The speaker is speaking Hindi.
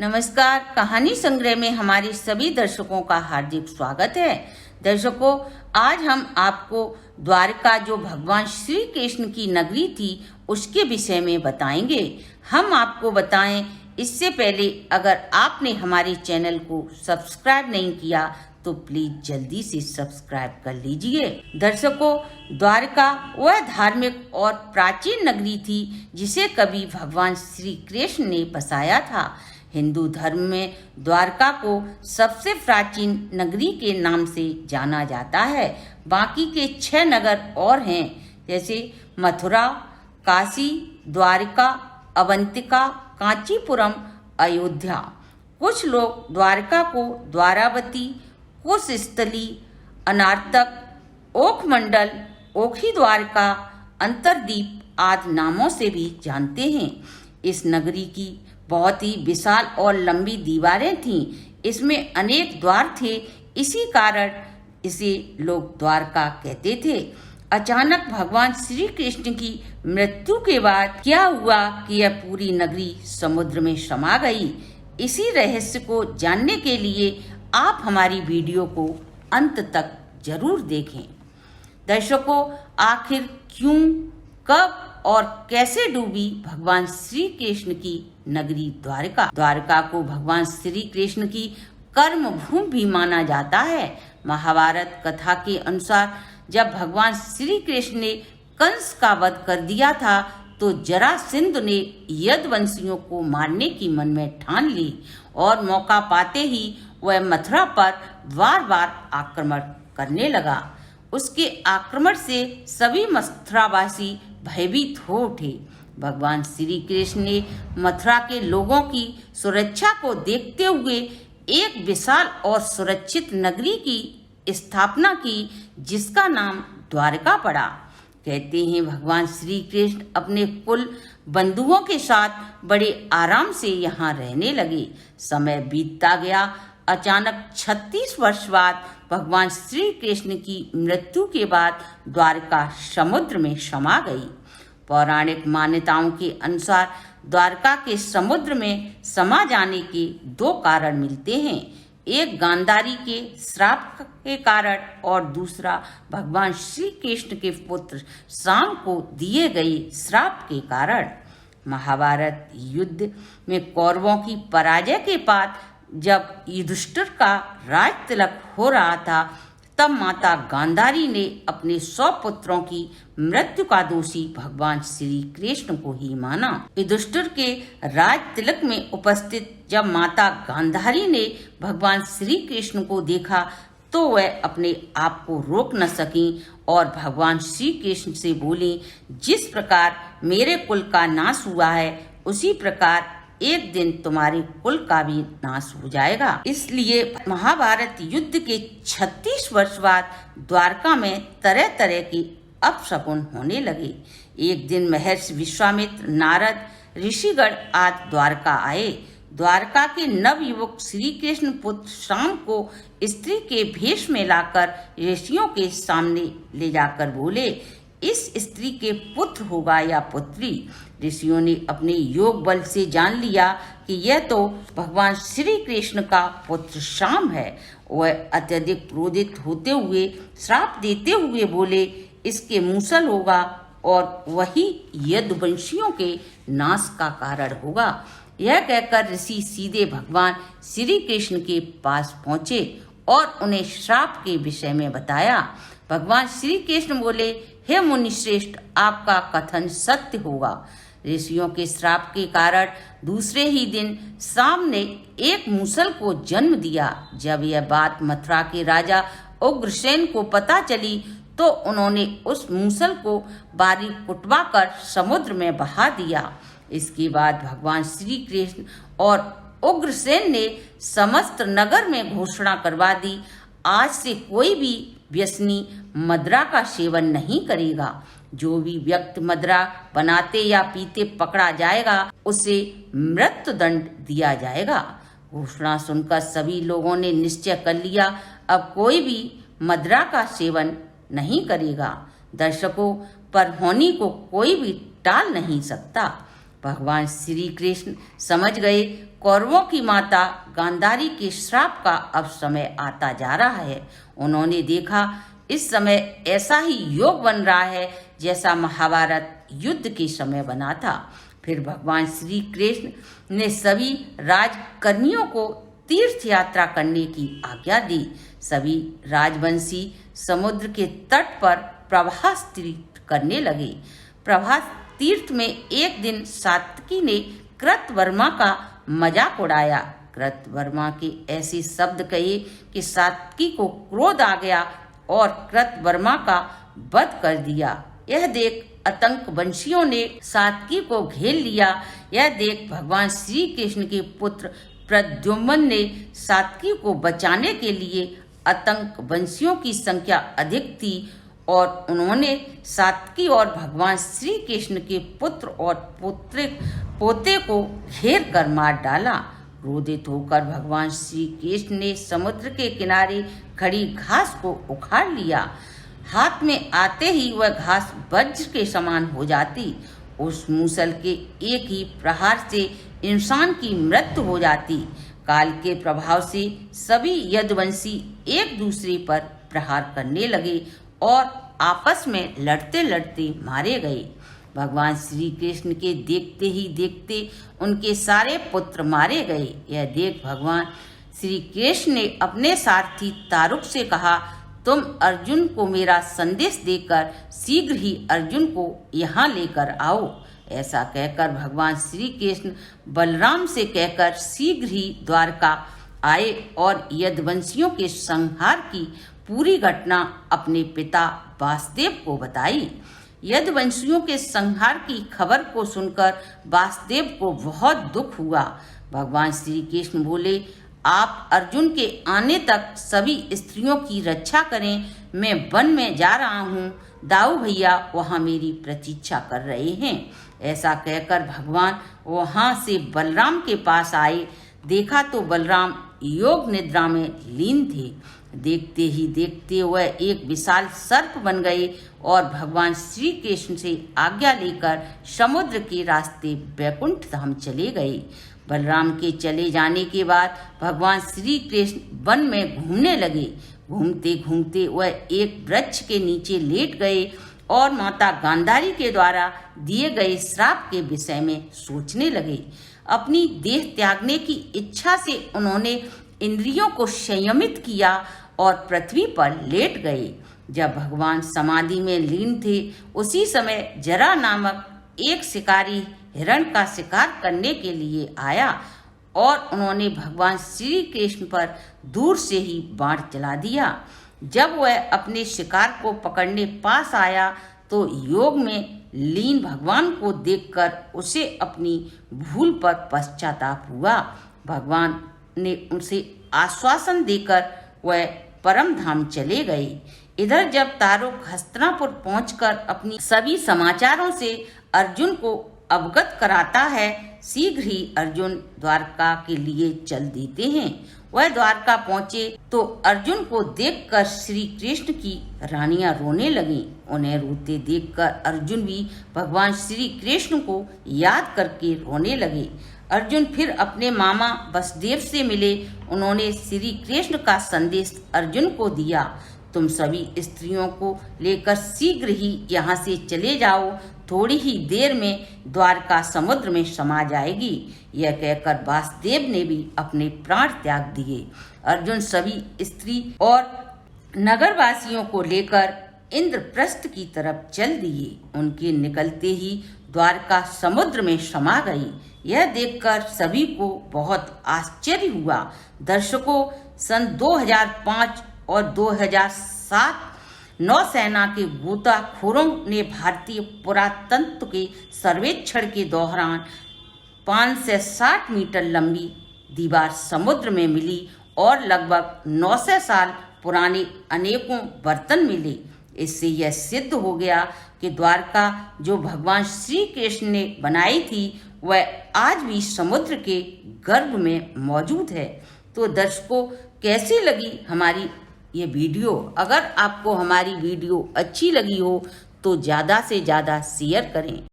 नमस्कार। कहानी संग्रह में हमारे सभी दर्शकों का हार्दिक स्वागत है। दर्शकों, आज हम आपको द्वारका जो भगवान श्री कृष्ण की नगरी थी उसके विषय में बताएंगे। हम आपको बताएं इससे पहले अगर आपने हमारे चैनल को सब्सक्राइब नहीं किया तो प्लीज जल्दी से सब्सक्राइब कर लीजिए। दर्शकों, द्वारका वह धार्मिक और प्राचीन नगरी थी जिसे कभी भगवान श्री कृष्ण ने बसाया था। हिंदू धर्म में द्वारका को सबसे प्राचीन नगरी के नाम से जाना जाता है। बाकी के 6 नगर और हैं, जैसे मथुरा, काशी, द्वारका, अवंतिका, कांचीपुरम, अयोध्या। कुछ लोग द्वारका को द्वारावती, कुशस्थली, अनार्तक, ओखमंडल, ओखी द्वारका, अंतरदीप आदि नामों से भी जानते हैं। इस नगरी की बहुत ही विशाल और लंबी दीवारें थीं। इसमें अनेक द्वार थे, इसी कारण इसे लोग द्वारका कहते थे। अचानक भगवान श्री कृष्ण की मृत्यु के बाद क्या हुआ कि यह पूरी नगरी समुद्र में समा गई। इसी रहस्य को जानने के लिए आप हमारी वीडियो को अंत तक जरूर देखें। दर्शकों, आखिर क्यों, कब और कैसे डूबी भगवान श्री कृष्ण की नगरी द्वारका। द्वारका को भगवान श्री कृष्ण की कर्म भूमि भी माना जाता है। महाभारत कथा के अनुसार जब भगवान श्री कृष्ण ने कंस का वध कर दिया था तो जरासंध ने यदुवंशियों को मारने की मन में ठान ली और मौका पाते ही वह मथुरा पर बार बार आक्रमण करने लगा। उसके आक्रमण से सभी मथुरावासी भयभीत हो उठे। भगवान श्री कृष्ण ने मथुरा के लोगों की सुरक्षा को देखते हुए एक विशाल और सुरक्षित नगरी की स्थापना की जिसका नाम द्वारका पड़ा। कहते हैं भगवान श्री कृष्ण अपने कुल बंधुओं के साथ बड़े आराम से यहाँ रहने लगे। समय बीतता गया। अचानक 36 वर्ष बाद भगवान श्री कृष्ण की मृत्यु के बाद द्वारका समुद्र में समा गई। पौराणिक मान्यताओं के अनुसार द्वारका के समुद्र में समा जाने के 2 कारण मिलते हैं। एक गांधारी के श्राप के कारण और दूसरा भगवान श्री कृष्ण के पुत्र शाम को दिए गए श्राप के कारण। महाभारत युद्ध में कौरवों की पराजय के बाद जब युधिष्ठिर का राज तिलक हो रहा था तब माता गांधारी ने अपने 100 पुत्रों की मृत्यु का दोषी भगवान श्री कृष्ण को ही माना। युधिष्ठिर के राज तिलक में उपस्थित जब माता गांधारी ने भगवान श्री कृष्ण को देखा तो वह अपने आप को रोक न सकी और भगवान श्री कृष्ण से बोली, जिस प्रकार मेरे कुल का नाश हुआ है उसी प्रकार एक दिन तुम्हारे कुल का भी नाश हो जाएगा। इसलिए महाभारत युद्ध के 36 वर्ष बाद द्वारका में तरह तरह के अपशकुन होने लगे। एक दिन महर्षि विश्वामित्र, नारद, ऋषिगण आदि द्वारका आए। द्वारका के नवयुवक श्री कृष्ण पुत्र शाम को स्त्री के भेष में लाकर ऋषियों के सामने ले जाकर बोले, इस स्त्री के पुत्र होगा या पुत्री। ऋषियों ने अपने योग बल से जान लिया कि यह तो भगवान श्री कृष्ण का पुत्र शाम है। वह अत्यधिक क्रोधित होते हुए श्राप देते हुए बोले, इसके मूसल होगा और वही यदुवंशियों के नाश का कारण होगा। यह कहकर ऋषि सीधे भगवान श्री कृष्ण के पास पहुंचे और उन्हें श्राप के विषय में बताया। भगवान श्री कृष्ण बोले, हे मुनि श्रेष्ठ, आपका कथन सत्य होगा। ऋषियों के श्राप के कारण दूसरे ही दिन शाम ने एक मूसल को जन्म दिया। जब यह बात मथुरा के राजा उग्रसेन को पता चली तो उन्होंने उस मूसल को बारीक कुटवा कर समुद्र में बहा दिया। इसके बाद भगवान श्री कृष्ण और उग्रसेन ने समस्त नगर में घोषणा करवा दी, आज से कोई भी व्यसनी मदिरा का सेवन नहीं करेगा। जो भी व्यक्ति मदिरा बनाते या पीते पकड़ा जाएगा उसे मृत्यु दंड दिया जाएगा। घोषणा सुनकर सभी लोगों ने निश्चय कर लिया, अब कोई भी मदिरा का सेवन नहीं करेगा। दर्शकों, पर होनी को कोई भी टाल नहीं सकता। भगवान श्री कृष्ण समझ गए कौरवों की माता गांधारी के श्राप का अब समय आता जा रहा है। उन्होंने देखा इस समय ऐसा ही योग बन रहा है जैसा महाभारत युद्ध के समय बना था। फिर भगवान श्री कृष्ण ने सभी राजकन्याओं को तीर्थ यात्रा करने की आज्ञा दी। सभी राजवंशी समुद्र के तट पर प्रभास तीर्थ करने लगे। प्रभास तीर्थ में एक दिन सात्विकी ने कृतवर्मा का मजाक उड़ाया। कृतवर्मा के ऐसे शब्द कहे कि सात्विकी को क्रोध आ गया और कृतवर्मा का वध कर दिया। यह देख आतंकवंशियों ने सात्विकी को घेर लिया। यह देख भगवान श्री कृष्ण के पुत्र प्रद्युम्न ने सात्विकी को बचाने के लिए, आतंकवंशियों की संख्या अधिक थी और उन्होंने सात्विकी और भगवान श्री कृष्ण के पुत्र और पोते को घेर कर मार डाला। क्रोधित होकर भगवान श्री कृष्ण ने समुद्र के किनारे खड़ी घास को उखाड़ लिया। हाथ में आते ही वह घास वज्र के समान हो जाती। उस मूसल के एक ही प्रहार से इंसान की मृत्यु हो जाती। काल के प्रभाव से सभी यदुवंशी एक दूसरे पर प्रहार करने लगे और आपस में लड़ते लड़ते मारे गए। भगवान श्री कृष्ण के देखते ही देखते उनके सारे पुत्र मारे गए। यह देख भगवान श्री कृष्ण ने अपने सारथी तारुक से कहा, तुम अर्जुन को मेरा संदेश देकर शीघ्र ही अर्जुन को यहाँ लेकर आओ। ऐसा कहकर भगवान श्री कृष्ण बलराम से कहकर शीघ्र ही द्वारका आए और यदुवंशियों के संहार की पूरी घटना अपने पिता वासुदेव को बताई। यदुवंशियों के संहार की खबर को सुनकर वासुदेव को बहुत दुख हुआ। भगवान श्री कृष्ण बोले, आप अर्जुन के आने तक सभी स्त्रियों की रक्षा करें। मैं वन में जा रहा हूँ। दाऊ भैया वहाँ मेरी प्रतीक्षा कर रहे हैं। ऐसा कहकर भगवान वहाँ से बलराम के पास आए। देखा तो बलराम योग निद्रा में लीन थे। देखते ही देखते वह एक विशाल सर्प बन गए और भगवान श्री कृष्ण से आज्ञा लेकर समुद्र के रास्ते वैकुंठ धाम चले गए। बलराम के चले जाने के बाद भगवान श्री कृष्ण वन में घूमने लगे। घूमते घूमते वह एक वृक्ष के नीचे लेट गए और माता गांधारी के द्वारा दिए गए श्राप के विषय में सोचने लगे। अपनी देह त्यागने की इच्छा से उन्होंने इंद्रियों को संयमित किया और पृथ्वी पर लेट गए। जब भगवान समाधि में लीन थे, उसी समय जरा नामक एक शिकारी हिरण का शिकार करने के लिए आया और उन्होंने भगवान श्री कृष्ण पर दूर से ही बाण चला दिया। जब वह अपने शिकार को पकड़ने पास आया तो योग में लीन भगवान को देखकर उसे अपनी भूल पर पश्चाताप हुआ। भगवान ने उसे आश्वासन देकर वह परम धाम चले गए। इधर जब तारुक हस्तिनापुर पहुंचकर अपनी सभी समाचारों से अर्जुन को अवगत कराता है, शीघ्र ही अर्जुन द्वारका के लिए चल देते हैं। वह द्वारका पहुंचे तो अर्जुन को देखकर श्री कृष्ण की रानियां रोने लगीं। उन्हें रोते देखकर अर्जुन भी भगवान श्री कृष्ण को याद करके रोने लगे। अर्जुन फिर अपने मामा वसुदेव से मिले। उन्होंने श्री कृष्ण का संदेश अर्जुन को दिया, तुम सभी स्त्रियों को लेकर शीघ्र ही यहाँ से चले जाओ। थोड़ी ही देर में द्वारका समुद्र में समा जाएगी। यह कहकर वासुदेव ने भी अपने प्राण त्याग दिए। अर्जुन सभी स्त्री और नगरवासियों को लेकर इंद्रप्रस्थ की तरफ चल दिए। उनके निकलते ही द्वारका समुद्र में समा गई। यह देखकर सभी को बहुत आश्चर्य हुआ। दर्शकों, सन 2005 और 2007 नौसेना के गोताखोरों ने भारतीय पुरातत्व के सर्वेक्षण के दौरान 560 मीटर लंबी दीवार समुद्र में मिली और लगभग 900 साल पुराने अनेकों बर्तन मिले। इससे यह सिद्ध हो गया कि द्वारका जो भगवान श्री कृष्ण ने बनाई थी वह आज भी समुद्र के गर्भ में मौजूद है। तो दर्शकों, कैसी लगी हमारी ये वीडियो? अगर आपको हमारी वीडियो अच्छी लगी हो तो ज़्यादा से ज़्यादा शेयर करें।